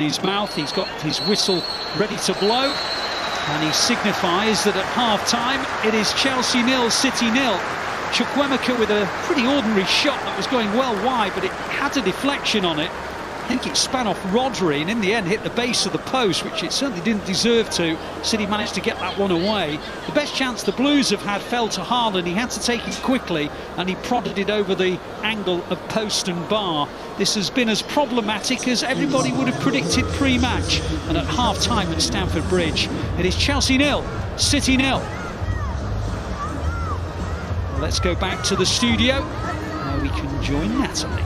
his mouth, he's got his whistle ready to blow, and he signifies that at half-time it is Chelsea 0, City 0. Chukwuemeka with a pretty ordinary shot that was going well wide, but it had a deflection on it. I think it span off Rodri and in the end hit the base of the post, which it certainly didn't deserve to. City managed to get that one away. The best chance the Blues have had fell to Haaland. He had to take it quickly and he prodded it over the angle of post and bar. This has been as problematic as everybody would have predicted pre-match. And at half-time at Stamford Bridge, it is Chelsea 0, City 0. Let's go back to the studio where we can join Natalie.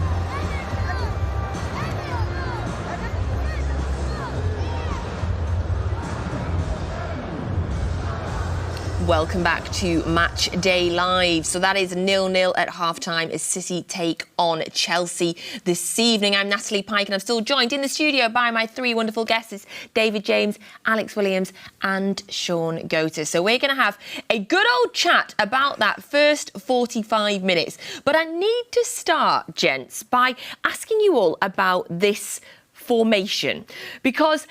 Welcome back to Match Day Live. So that is 0-0 at half-time as City take on Chelsea this evening. I'm Natalie Pike and I'm still joined in the studio by my three wonderful guests, David James, Alex Williams and Shaun Goater. So we're going to have a good old chat about that first 45 minutes. But I need to start, gents, by asking you all about this formation because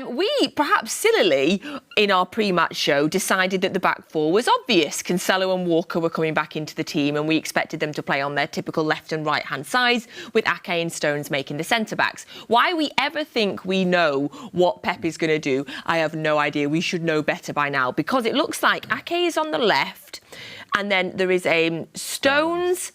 we, perhaps sillily, in our pre-match show, decided that the back four was obvious. Cancelo and Walker were coming back into the team and we expected them to play on their typical left and right-hand sides, with Ake and Stones making the centre-backs. Why we ever think we know what Pep is going to do, I have no idea. We should know better by now, because it looks like Ake is on the left, and then there is Stones,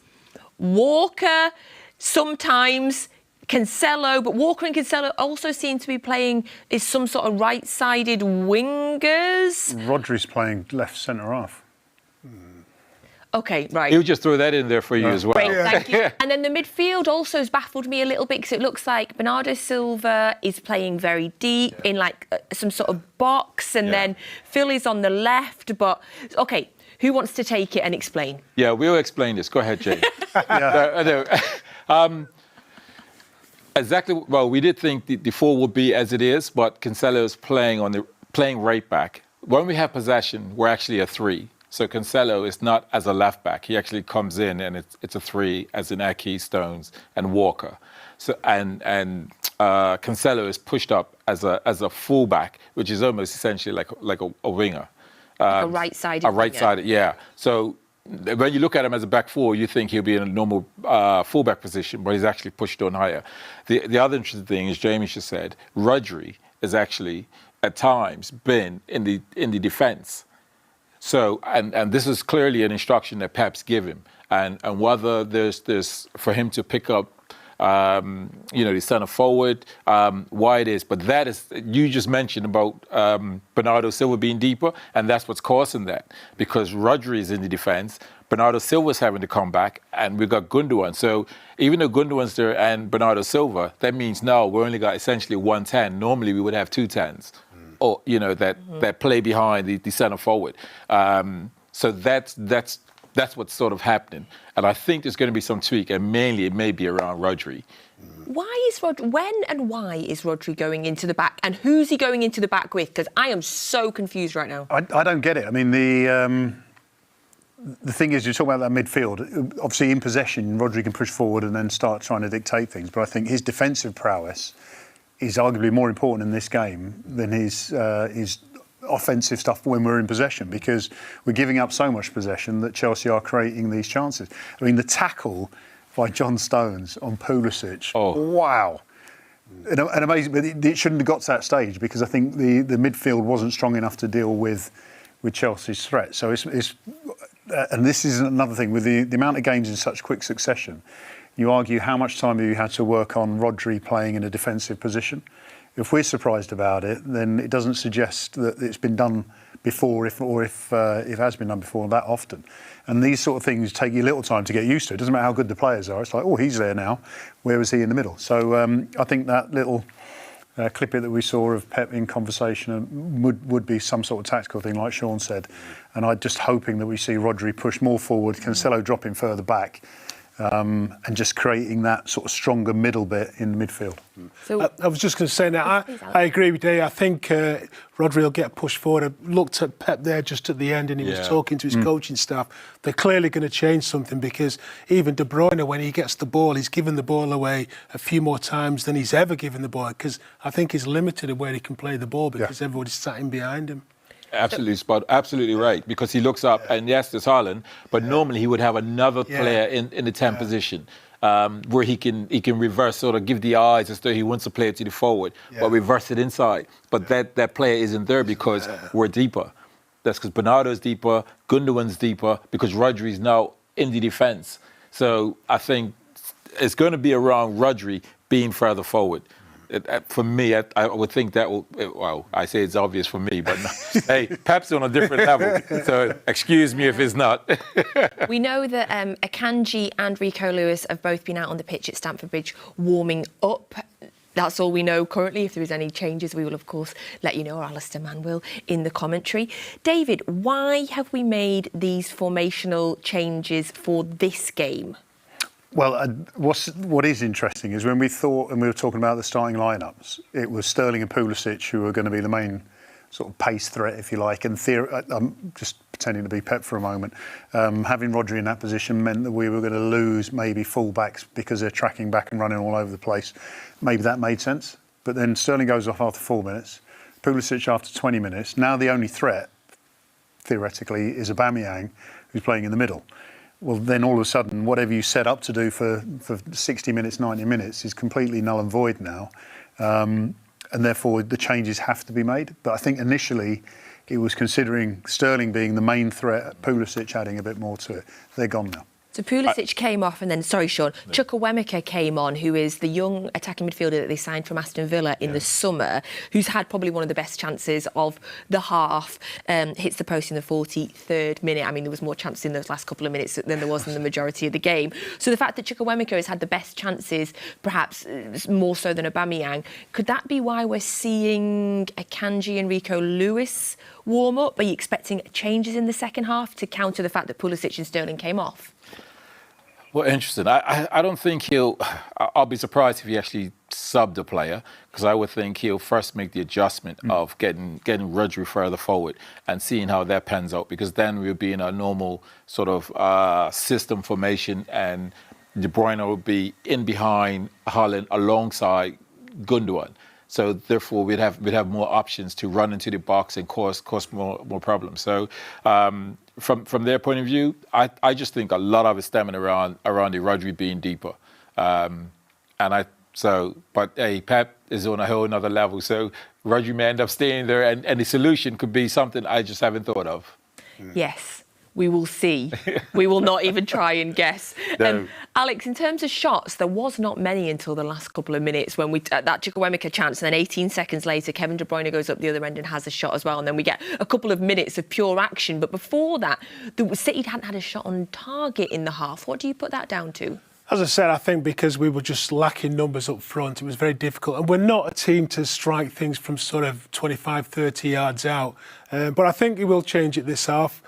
Walker, sometimes Cancelo, but Walker and Cancelo also seem to be playing as some sort of right-sided wingers. Rodri's playing left centre-half. OK, right. He'll just throw that in there for you as well. Great, thank you. And then the midfield also has baffled me a little bit, because it looks like Bernardo Silva is playing very deep in like some sort of box, and then Phil is on the left. But, OK, who wants to take it and explain? Yeah, we'll explain this. Go ahead, Jay. Exactly. Well, we did think the four would be as it is, but Cancelo is playing right back. When we have possession, we're actually a three. So Cancelo is not as a left back. He actually comes in and it's a three, as in Ake, Stones, and Walker. So and Cancelo is pushed up as a full back, which is almost essentially like a winger. Like a right-sided. A right-sided, yeah. So when you look at him as a back four, you think he'll be in a normal fullback position, but he's actually pushed on higher. The other interesting thing, as Jamie just said, Rodri has actually at times been in the defence. So and this is clearly an instruction that Pep's give him, and whether there's for him to pick up the centre forward, why it is. But that is, you just mentioned about Bernardo Silva being deeper, and that's what's causing that. Because Rodri is in the defence, Bernardo Silva's having to come back, and we've got Gundogan. So even though Gundogan's there and Bernardo Silva, that means now we only got essentially 1 10. Normally we would have 2 10s, or that play behind the centre forward. So that's what's sort of happening. And I think there's going to be some tweak, and mainly it may be around Rodri. When and why is Rodri going into the back? And who's he going into the back with? Because I am so confused right now. I don't get it. I mean, the thing is, you talk about that midfield. Obviously, in possession, Rodri can push forward and then start trying to dictate things. But I think his defensive prowess is arguably more important in this game than his offensive stuff when we're in possession, because we're giving up so much possession that Chelsea are creating these chances. I mean, the tackle by John Stones on Pulisic, wow. And amazing, but it shouldn't have got to that stage, because I think the midfield wasn't strong enough to deal with Chelsea's threat. So and this is another thing, with the amount of games in such quick succession, you argue how much time have you had to work on Rodri playing in a defensive position. If we're surprised about it, then it doesn't suggest that it's been done before, if it has been done before that often. And these sort of things take you a little time to get used to. It doesn't matter how good the players are. It's like, he's there now. Where was he in the middle? So I think that little clip that we saw of Pep in conversation would be some sort of tactical thing, like Shaun said. And I'm just hoping that we see Rodri push more forward, Cancelo dropping further back, and just creating that sort of stronger middle bit in the midfield. So I was just going to say now, I agree with Dave. I think Rodri will get pushed forward. I looked at Pep there just at the end and he was talking to his coaching staff. They're clearly going to change something, because even De Bruyne, when he gets the ball, he's given the ball away a few more times than he's ever given the ball, because I think he's limited in where he can play the ball because everybody's sat in behind him. Absolutely right, because he looks up and yes, there's Haaland, but normally he would have another player in the 10 position where he can reverse, sort of give the eyes as though he wants to play it to the forward, but reverse it inside. But that player isn't there because we're deeper. That's because Bernardo's deeper, Gundogan's deeper, because Rodri's now in the defence. So I think it's going to be around Rodri being further forward. For me, I would think that will. Well, I say it's obvious for me, but no. Hey, Pep's on a different level, so excuse me if it's not. We know that Akanji and Rico Lewis have both been out on the pitch at Stamford Bridge warming up. That's all we know currently. If there is any changes, we will, of course, let you know, or Alistair Mann will, in the commentary. David, why have we made these formational changes for this game? Well, what is interesting is when we thought, and we were talking about the starting lineups, it was Sterling and Pulisic who were going to be the main sort of pace threat, if you like. And I'm just pretending to be Pep for a moment. Having Rodri in that position meant that we were going to lose maybe full-backs because they're tracking back and running all over the place. Maybe that made sense. But then Sterling goes off after 4 minutes, Pulisic after 20 minutes. Now the only threat, theoretically, is Aubameyang, who's playing in the middle. Well, then all of a sudden, whatever you set up to do for 60 minutes, 90 minutes is completely null and void now. And therefore, the changes have to be made. But I think initially, it was considering Sterling being the main threat, Pulisic adding a bit more to it. They're gone now. So Pulisic came off and then, sorry, Shaun, Chukwuemeka came on, who is the young attacking midfielder that they signed from Aston Villa in the summer, who's had probably one of the best chances of the half, hits the post in the 43rd minute. I mean, there was more chances in those last couple of minutes than there was in the majority of the game. So the fact that Chukwuemeka has had the best chances, perhaps more so than Aubameyang, could that be why we're seeing Akanji and Rico Lewis warm up? Are you expecting changes in the second half to counter the fact that Pulisic and Sterling came off? Well, interesting. I don't think I'll be surprised if he actually subbed a player, because I would think he'll first make the adjustment of getting Rodri further forward and seeing how that pans out, because then we'll be in a normal sort of system formation and De Bruyne will be in behind Haaland alongside Gundogan. So therefore, we'd have more options to run into the box and cause more problems. So from their point of view, I just think a lot of it stemming around the Rodri being deeper. But hey, Pep is on a whole another level. So Rodri may end up staying there, and the solution could be something I just haven't thought of. Yes. We will see. We will not even try and guess. No. Alex, in terms of shots, there was not many until the last couple of minutes when that Chukwuemeka chance, and then 18 seconds later, Kevin De Bruyne goes up the other end and has a shot as well, and then we get a couple of minutes of pure action. But before that, the City hadn't had a shot on target in the half. What do you put that down to? As I said, I think because we were just lacking numbers up front, it was very difficult. And we're not a team to strike things from sort of 25, 30 yards out. But I think we will change it this half.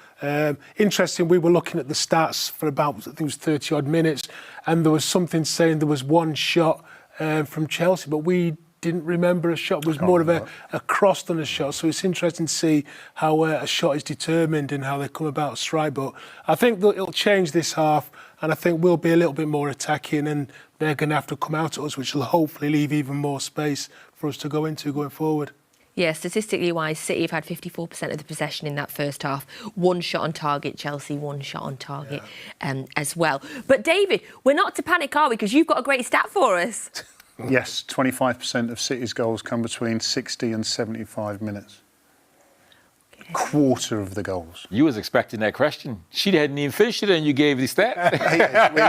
Interesting, we were looking at the stats for about, I think it was 30 odd minutes, and there was something saying there was one shot from Chelsea, but we didn't remember a shot. It was more of a cross than a shot. So it's interesting to see how a shot is determined and how they come about strike. But I think that it'll change this half, and I think we'll be a little bit more attacking, and they're going to have to come out at us, which will hopefully leave even more space for us to go into going forward. Yeah, statistically wise, City have had 54% of the possession in that first half. One shot on target, Chelsea, one shot on target as well. But David, we're not to panic, are we? Because you've got a great stat for us. Yes, 25% of City's goals come between 60 and 75 minutes. Okay. Quarter of the goals. You was expecting that question. She hadn't even finished it and you gave the stat.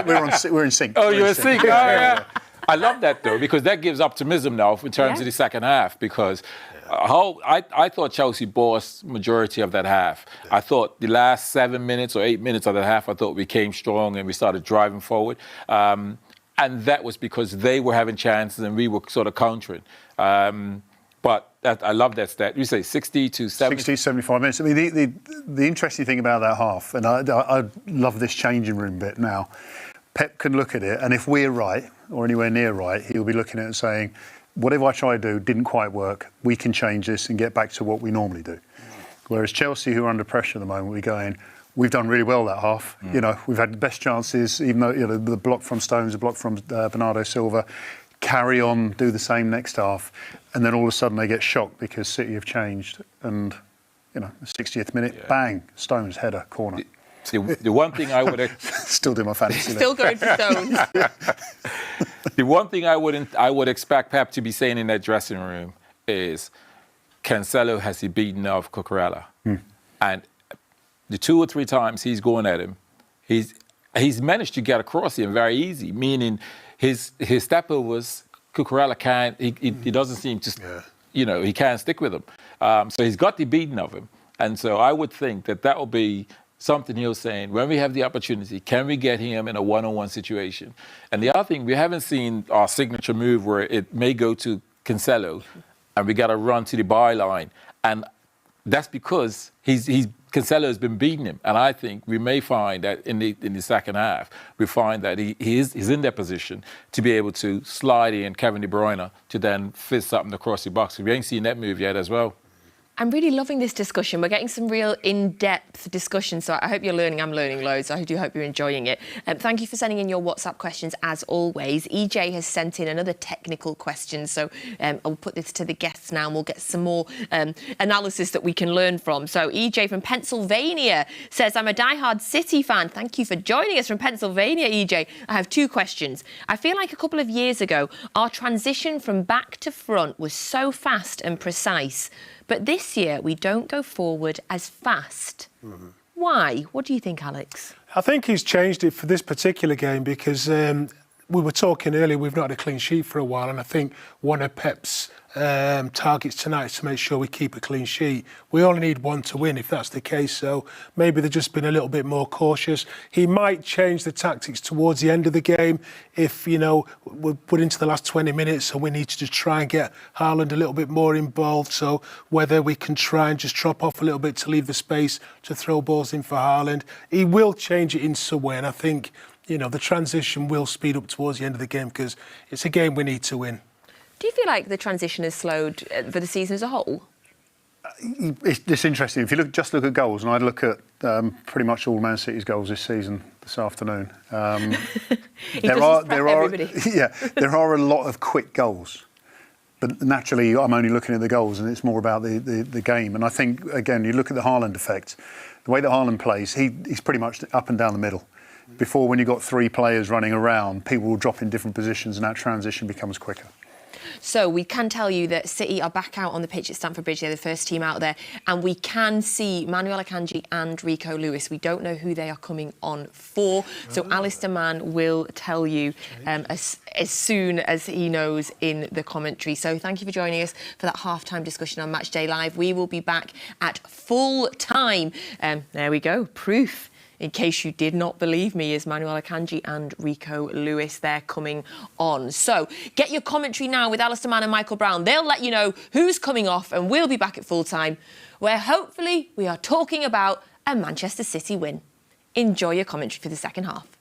We're in sync. Oh, you're in sync. Oh, yeah. I love that, though, because that gives optimism now in terms of the second half, because I thought Chelsea bossed majority of that half. I thought the last 7 minutes or 8 minutes of that half, I thought we came strong and we started driving forward. And that was because they were having chances and we were sort of countering. But I love that stat. You say 60 to 70? 60, 75 minutes. I mean, the interesting thing about that half, and I love this changing room bit now, Pep can look at it, and if we're right, or anywhere near right, he'll be looking at it and saying, whatever I try to do didn't quite work, we can change this and get back to what we normally do. Whereas Chelsea, who are under pressure at the moment, we're going, we've done really well that half. You know, we've had the best chances, even though, you know, the block from Stones, the block from Bernardo Silva. Carry on, do the same next half, and then all of a sudden they get shocked because City have changed, and you know, the 60th minute, bang, Stones header, corner. The one thing I would still do my fantasy. Still going for Stones. The one thing I would expect Pep to be saying in that dressing room is, Cancelo has he beaten of Cucurella, and the 2 or 3 times he's going at him, he's managed to get across him very easy, meaning his step overs, Cucurella can't, he doesn't seem to, you know, he can't stick with him. So he's got the beating of him. And so I would think that will be something he'll saying, when we have the opportunity, can we get him in a one-on-one situation? And the other thing, we haven't seen our signature move where it may go to Cancelo and we got to run to the byline. And that's because Cancelo has been beating him, and I think we may find that in the second half, we find that he's in that position to be able to slide in Kevin De Bruyne to then fit something across the box. We ain't seen that move yet as well. I'm really loving this discussion. We're getting some real in-depth discussion, so I hope you're learning. I'm learning loads. I do hope you're enjoying it. Thank you for sending in your WhatsApp questions, as always. EJ has sent in another technical question, so I'll put this to the guests now, and we'll get some more analysis that we can learn from. So EJ from Pennsylvania says, I'm a diehard City fan. Thank you for joining us from Pennsylvania, EJ. I have 2 questions. I feel like a couple of years ago, our transition from back to front was so fast and precise. But this year, we don't go forward as fast. Why? What do you think, Alex? I think he's changed it for this particular game because we were talking earlier, we've not had a clean sheet for a while, and I think one of Pep's targets tonight is to make sure we keep a clean sheet. We only need 1 to win if that's the case, so maybe they've just been a little bit more cautious. He might change the tactics towards the end of the game if, you know, we're put into the last 20 minutes and we need to just try and get Haaland a little bit more involved, so whether we can try and just drop off a little bit to leave the space to throw balls in for Haaland. He will change it in some way, and I think, you know, the transition will speed up towards the end of the game because it's a game we need to win. Do you feel like the transition has slowed for the season as a whole? It's interesting. If you just look at goals, and I'd look at pretty much all Man City's goals this season, this afternoon. there are a lot of quick goals. But naturally, I'm only looking at the goals, and it's more about the game. And I think, again, you look at the Haaland effect. The way that Haaland plays, he's pretty much up and down the middle. Before, when you've got 3 players running around, people will drop in different positions, and that transition becomes quicker. So we can tell you that City are back out on the pitch at Stamford Bridge. They're the first team out there. And we can see Manuel Akanji and Rico Lewis. We don't know who they are coming on for. So Alistair Mann will tell you as soon as he knows in the commentary. So thank you for joining us for that half-time discussion on Matchday Live. We will be back at full time. There we go. Proof. In case you did not believe me, is Manuel Akanji and Rico Lewis. They're coming on. So get your commentary now with Alistair Mann and Michael Brown. They'll let you know who's coming off, and we'll be back at full time, where hopefully we are talking about a Manchester City win. Enjoy your commentary for the second half.